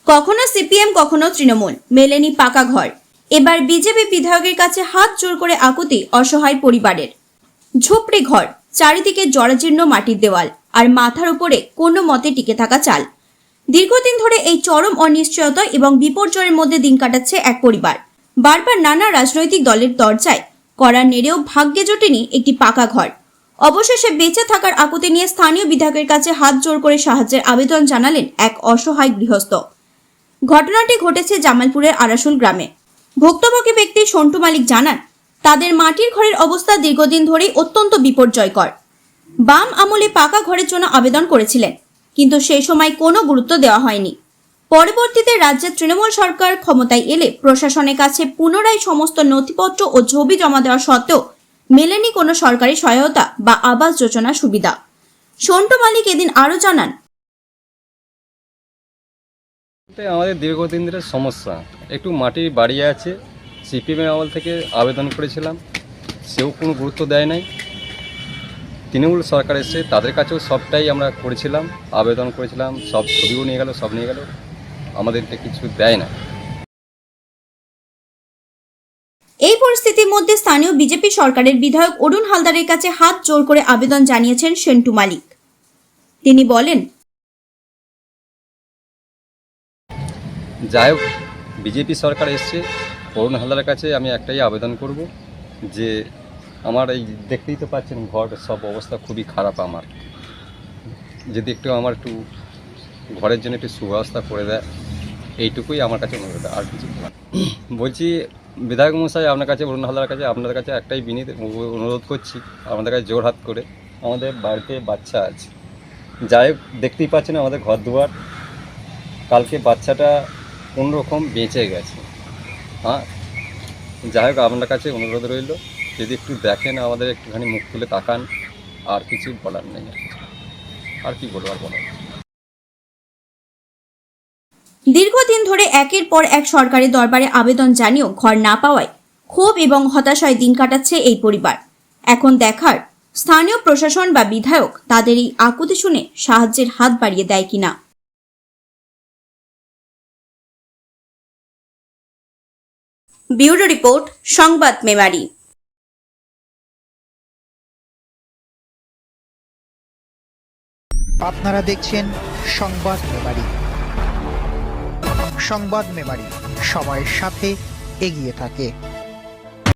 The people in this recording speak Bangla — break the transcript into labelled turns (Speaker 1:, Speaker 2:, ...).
Speaker 1: কখনো সিপিএম কখনো তৃণমূল, মেলেনি পাকা ঘর। এবার বিজেপি বিধায়কের কাছে হাত জোর করে আকুতি অসহায় পরিবারের। ঝুপড়ি ঘর, চারিদিকে জরাজীর্ণ মাটির দেওয়াল, আর মাথার উপরে কোনো মতে টিকে থাকা চাল। দীর্ঘদিন ধরে এই চরম অনিশ্চয়তা এবং বিপর্যয়ের মধ্যে দিন কাটাচ্ছে এক পরিবার। বারবার নানা রাজনৈতিক দলের দরজায় কড়া নেড়েও ভাগ্যে জোটেনি একটি পাকা ঘর। অবশেষে বেঁচে থাকার আকুতি নিয়ে স্থানীয় বিধায়কের কাছে হাত জোর করে সাহায্যের আবেদন জানালেন এক অসহায় গৃহস্থ। ঘটনাটি ঘটেছে জামালপুরের আরাসুল গ্রামে। ভুক্তভোগী ব্যক্তি সন্টু মালিক জানান, তাদের মাটির ঘরের অবস্থা দীর্ঘদিন ধরেই অত্যন্ত বিপর্যয়কর। বাম আমলে পাকা ঘরের জন্য আবেদন করেছিলেন, কিন্তু সেই সময় কোনো গুরুত্ব দেওয়া হয়নি। পরবর্তীতে রাজ্যের তৃণমূল সরকার ক্ষমতায় এলে প্রশাসনের কাছে পুনরায় সমস্ত নথিপত্র ও ছবি জমা দেওয়া সত্ত্বেও মেলেনি কোনো সরকারি সহায়তা বা আবাস যোজনা সুবিধা। সন্টু মালিক এদিন আরো জানান,
Speaker 2: আমাদের দীর্ঘদিন ধরে সমস্যা, একটু মাটির বাড়ি আছে। সিপিএম আমল থেকে আবেদন করেছিলাম, সেও কোনো গুরুত্ব দেয় নাই। তৃণমূল সরকার এসে তাদের কাছেও সবটাই আমরা করেছিলাম, আবেদন করেছিলাম, সব ছবিও নিয়ে গেল, সব নিয়ে গেল, আমাদেরকে কিছু দেয় না।
Speaker 1: এই পরিস্থিতির মধ্যে স্থানীয় বিজেপি সরকারের বিধায়ক অরুণ হালদারের কাছে হাত জোর করে আবেদন জানিয়েছেন সন্টু মালিক। তিনি বলেন,
Speaker 2: যাই হোক, বিজেপি সরকার এসছে, অরুণ হালদারের কাছে আমি একটাই আবেদন করব যে আমার এই দেখতেই তো পাচ্ছেন ঘর সব অবস্থা খুবই খারাপ। আমার যদি আমার একটু ঘরের জন্য একটু সুব্যবস্থা করে দেয়, এইটুকুই আমার কাছে অনুরোধ, আর কিছু বলছি। বিধায়ক মশাই, আপনার কাছে, অরুণ হালদারের কাছে, আপনাদের কাছে একটাই বিনীত অনুরোধ করছি, আমাদের কাছে জোর হাত করে। আমাদের বাড়িতে বাচ্চা আছে, যাই হোক দেখতেই পাচ্ছেন আমাদের ঘর দুয়ার। কালকে বাচ্চাটা কোনোরকম বেঁচে গেছে। হ্যাঁ, যাই হোক আপনার কাছে অনুরোধ রইল, যদি একটু দেখেন, আমাদের একটুখানি মুখ তুলে তাকান, আর কিছু বলার নেই। আর কি বলবো, আর বলার।
Speaker 1: দীর্ঘদিন ধরে একের পর এক সরকারি দরবারে আবেদন জানিয়েও ঘর না পাওয়ায় ক্ষোভ এবং হতাশায় দিন কাটাচ্ছে এই পরিবার। এখন দেখার স্থানীয় প্রশাসন বা বিধায়ক তাদের এই আকুতি শুনে সাহায্যের হাত বাড়িয়ে দেয় কিনা। ব্যুরো রিপোর্ট, সংবাদ মেমারি।
Speaker 3: আপনারা দেখছেন সংবাদ মেমারি। সংবাদ মেমারি সময়ের সাথে এগিয়ে থাকে।